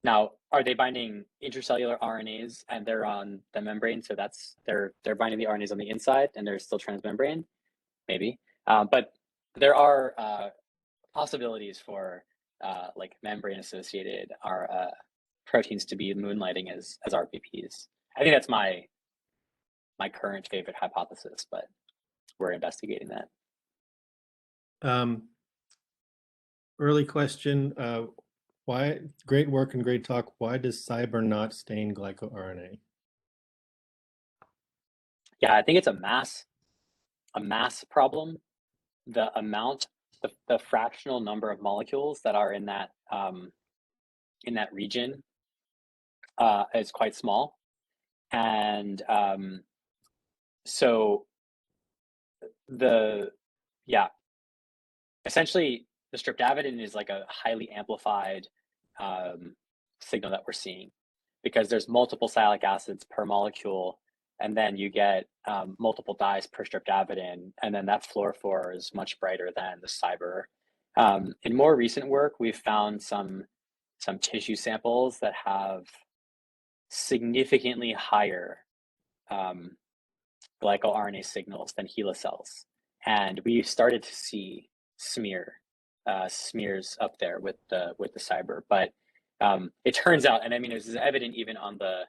Now, are they binding intracellular RNAs and they're on the membrane? So they're binding the RNAs on the inside and they're still transmembrane, maybe. But there are possibilities for like membrane-associated proteins to be moonlighting as RBPs. I think that's my current favorite hypothesis, but we're investigating that. Early question. Why? Great work and great talk. Why does Cyber not stain glycoRNA? Yeah, I think it's a mass problem. The amount, the fractional number of molecules that are in that region is quite small, and so essentially the streptavidin is like a highly amplified signal that we're seeing because there's multiple sialic acids per molecule, and then you get multiple dyes per streptavidin, and then that fluorophore is much brighter than the Cyber. In more recent work, we've found some tissue samples that have significantly higher glycoRNA signals than HeLa cells, and we started to see smears up there with the Cyber. But it turns out, and I mean, it was evident even on the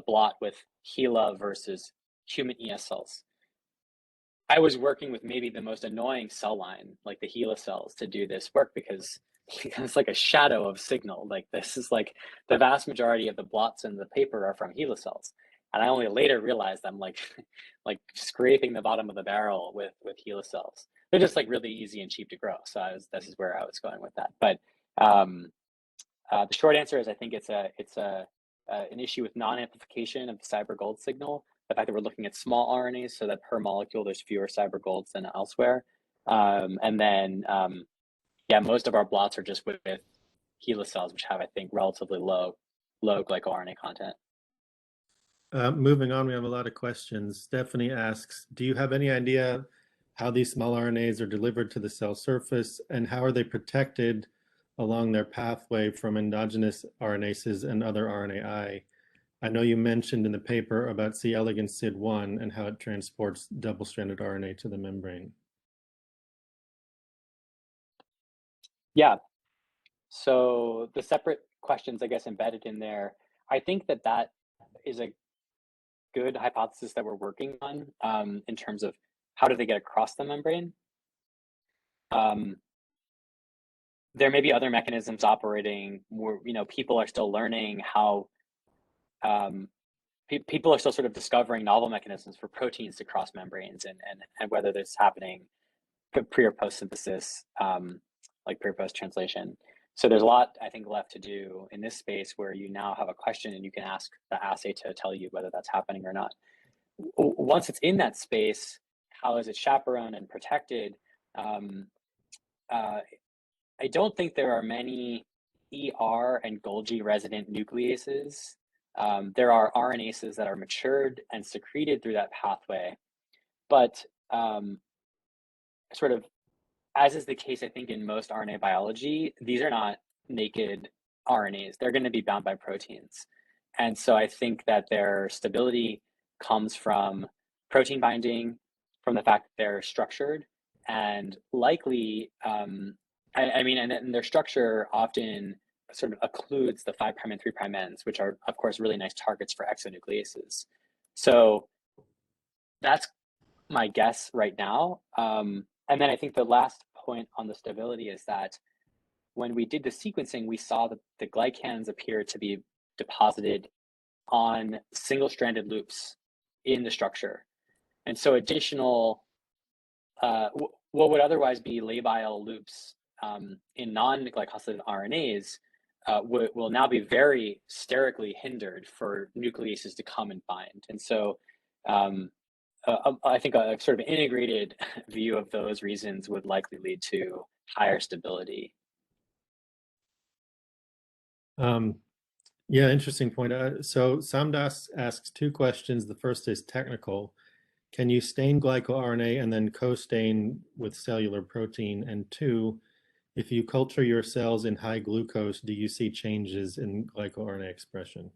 blot with HeLa versus human ES cells. I was working with maybe the most annoying cell line, like the HeLa cells, to do this work because it's like a shadow of signal. Like this is like the vast majority of the blots in the paper are from HeLa cells. And I only later realized I'm like scraping the bottom of the barrel with HeLa cells. They're just like really easy and cheap to grow. So this is where I was going with that. But the short answer is I think it's an issue with non-amplification of the Cyber gold signal. The fact that we're looking at small RNAs so that per molecule there's fewer Cyber golds than elsewhere. And then most of our blots are just with HeLa cells, which have, I think, relatively low glycoRNA content. Moving on, we have a lot of questions. Stephanie asks, do you have any idea how these small RNAs are delivered to the cell surface, and how are they protected along their pathway from endogenous RNases and other RNAi. I know you mentioned in the paper about C. elegans SID1 and how it transports double-stranded RNA to the membrane. Yeah, so the separate questions, I guess, embedded in there, I think that that is a good hypothesis that we're working on in terms of how do they get across the membrane. There may be other mechanisms operating where, you know, people are still learning how, people are still sort of discovering novel mechanisms for proteins to cross membranes, and whether this is happening pre or post synthesis, like pre or post translation. So there's a lot, I think, left to do in this space where you now have a question and you can ask the assay to tell you whether that's happening or not. Once it's in that space, how is it chaperoned and protected? I don't think there are many ER and Golgi resident nucleases. There are RNases that are matured and secreted through that pathway, but sort of as is the case, I think, in most RNA biology, these are not naked RNAs. They're going to be bound by proteins. And so I think that their stability comes from protein binding, from the fact that they're structured, and likely, I mean, and their structure often sort of occludes the 5' and 3' ends, which are, of course, really nice targets for exonucleases. So that's my guess right now. And then I think the last point on the stability is that when we did the sequencing, we saw that the glycans appear to be deposited on single-stranded loops in the structure. And so additional, what would otherwise be labile loops in non-glycosylated RNAs will now be very sterically hindered for nucleases to come and bind. And so I think a sort of integrated view of those reasons would likely lead to higher stability. Yeah, interesting point. So Samdas asks two questions. The first is technical. Can you stain glycoRNA and then co-stain with cellular protein? And two, if you culture your cells in high glucose, do you see changes in glycoRNA expression?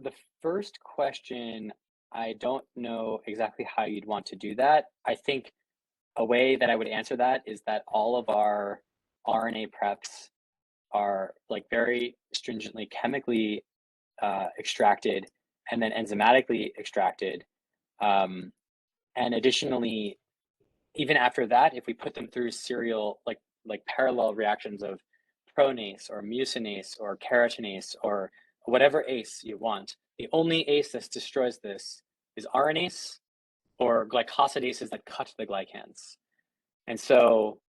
The first question, I don't know exactly how you'd want to do that. I think a way that I would answer that is that all of our RNA preps are like very stringently chemically extracted and then enzymatically extracted. And additionally, even after that, if we put them through serial, like parallel reactions of pronase or mucinase or keratinase or whatever ACE you want, the only ACE that destroys this is RNase or glycosidases that cut the glycans. And so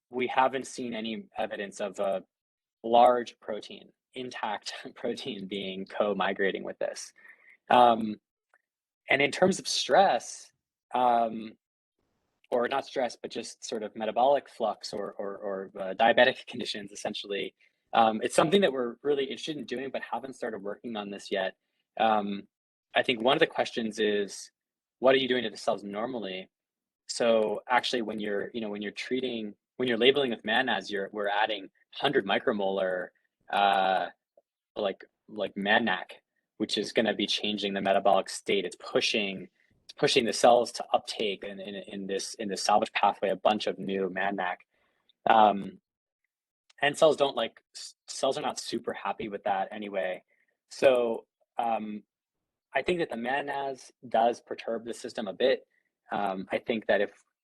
we haven't seen any evidence of a large protein, intact protein being co-migrating with this. And in terms of stress, or not stress, but just sort of metabolic flux or diabetic conditions, essentially, it's something that we're really interested in doing, but haven't started working on this yet. I think one of the questions is, what are you doing to the cells normally? So actually, when you're labeling with MANAs, we're adding 100 micromolar like MANAC, which is going to be changing the metabolic state. It's pushing the cells to uptake in this salvage pathway a bunch of new MANAC. And cells are not super happy with that anyway. So I think that the MANAs does perturb the system a bit. I think that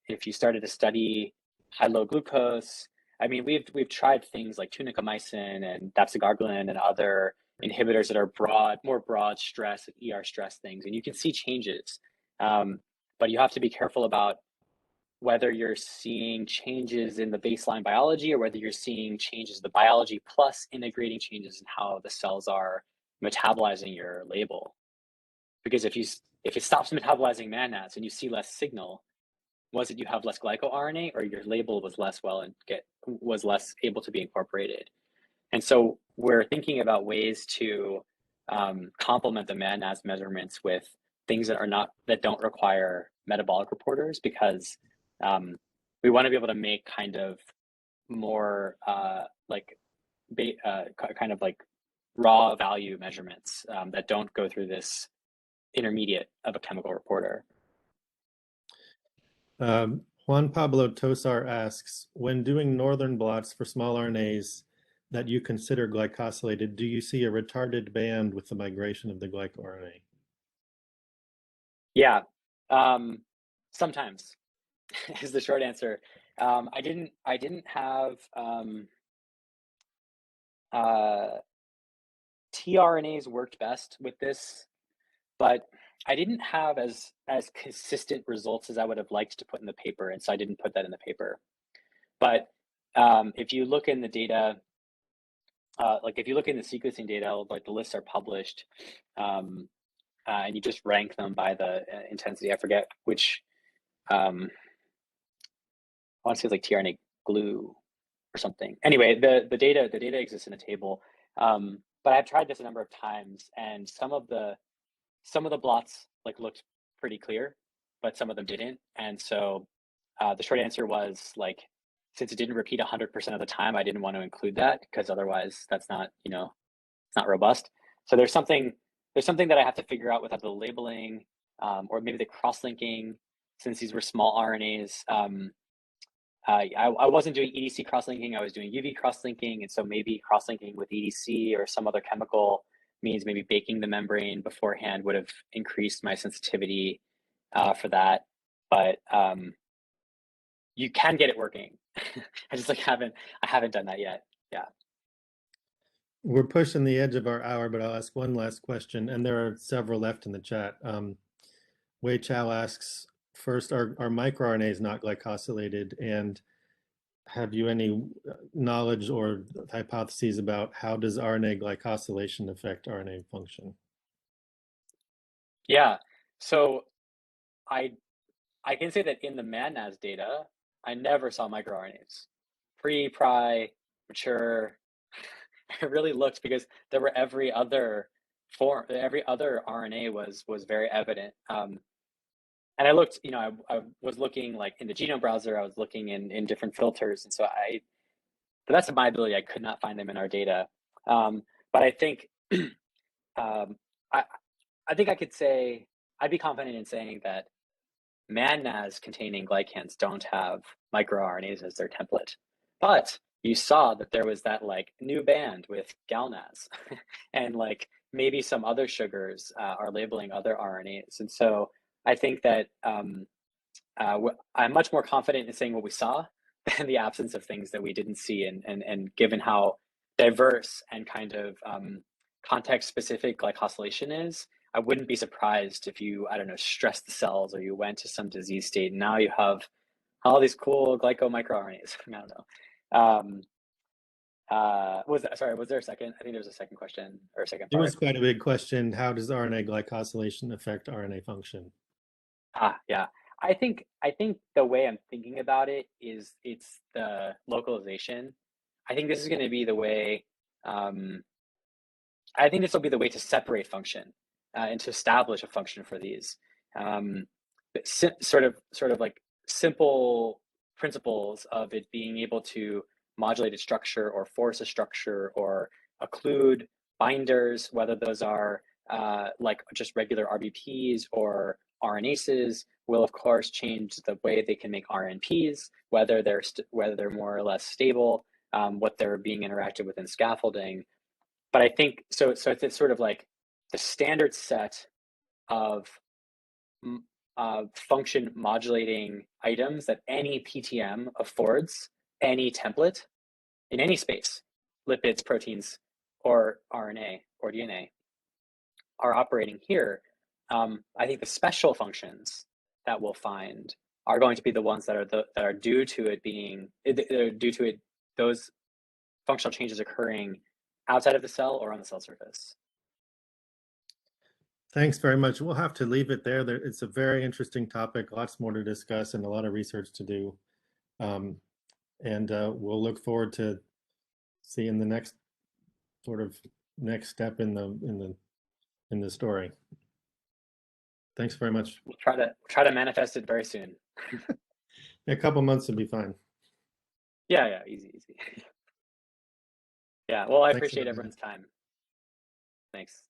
if you started to study high-low glucose, I mean, we've tried things like tunicamycin and dapagliflozin and other inhibitors that are more broad stress and ER stress things, and you can see changes. But you have to be careful about whether you're seeing changes in the baseline biology or whether you're seeing changes in the biology plus integrating changes in how the cells are metabolizing your label. Because if it stops metabolizing MANAs and you see less signal, was it you have less glycoRNA or your label was less able to be incorporated? And so we're thinking about ways to complement the MANAS measurements with things that don't require metabolic reporters, because we want to be able to make kind of more kind of like raw value measurements that don't go through this intermediate of a chemical reporter. Juan Pablo Tosar asks, when doing northern blots for small RNAs that you consider glycosylated, do you see a retarded band with the migration of the glycoRNA? Yeah, sometimes is the short answer. I didn't have tRNAs worked best with this, but I didn't have as consistent results as I would have liked to put in the paper, and so I didn't put that in the paper. But if you look in the data, like if you look in the sequencing data, like the lists are published, and you just rank them by the intensity. I forget which. I want to say it's like tRNA glue or something. Anyway, the data exists in a table. But I've tried this a number of times, and some of the blots like looked pretty clear, but some of them didn't. And so the short answer was, like, since it didn't repeat 100% of the time, I didn't want to include that, because otherwise that's not, it's not robust. So there's something that I have to figure out without the labeling, or maybe the cross-linking, since these were small RNAs. I wasn't doing EDC cross-linking, I was doing UV cross-linking, and so maybe cross-linking with EDC or some other chemical means maybe baking the membrane beforehand would have increased my sensitivity for that. But you can get it working. I just haven't done that yet. Yeah. We're pushing the edge of our hour, but I'll ask one last question, and there are several left in the chat. Wei Chao asks, first, are microRNAs not glycosylated? And have you any knowledge or hypotheses about how does RNA glycosylation affect RNA function? Yeah, so I can say that in the MANAS data, I never saw microRNAs. Pri, mature, it really looked, because there were every other RNA was very evident. And I looked, I was looking like in the genome browser, I was looking in different filters. And so to the best of my ability, I could not find them in our data. But I think, I think I could say, I'd be confident in saying that MANAs containing glycans don't have microRNAs as their template. But you saw that there was that like new band with GalNAs, and like maybe some other sugars are labeling other RNAs. And so I think that I'm much more confident in saying what we saw than the absence of things that we didn't see. And given how diverse and kind of context-specific glycosylation is, I wouldn't be surprised if you, I don't know, stressed the cells, or you went to some disease state, and now you have all these cool glycomicroRNAs. I don't know. Was there a second? I think there was a second question, or a second part. It was quite a big question. How does RNA glycosylation affect RNA function? Yeah. I think the way I'm thinking about it is it's the localization. I think this is going to be the way. I think this will be the way to separate function and to establish a function for these. Sort of like simple principles of it being able to modulate a structure or force a structure or occlude binders, whether those are like just regular RBPs or RNases, will of course change the way they can make RNPs, whether they're more or less stable, what they're being interacted with in scaffolding. But I think so it's sort of like the standard set of function modulating items that any PTM affords any template in any space, lipids, proteins, or RNA or DNA, are operating here. I think the special functions that we'll find are going to be the ones that are due to it being those functional changes occurring outside of the cell or on the cell surface. Thanks very much. We'll have to leave it there. It's a very interesting topic, lots more to discuss and a lot of research to do. And we'll look forward to seeing the next sort of next step in the story. Thanks very much. We'll try to manifest it very soon. A couple months would be fine. Yeah, easy. Yeah, well, I Thanks, appreciate everybody. everyone's time. Thanks.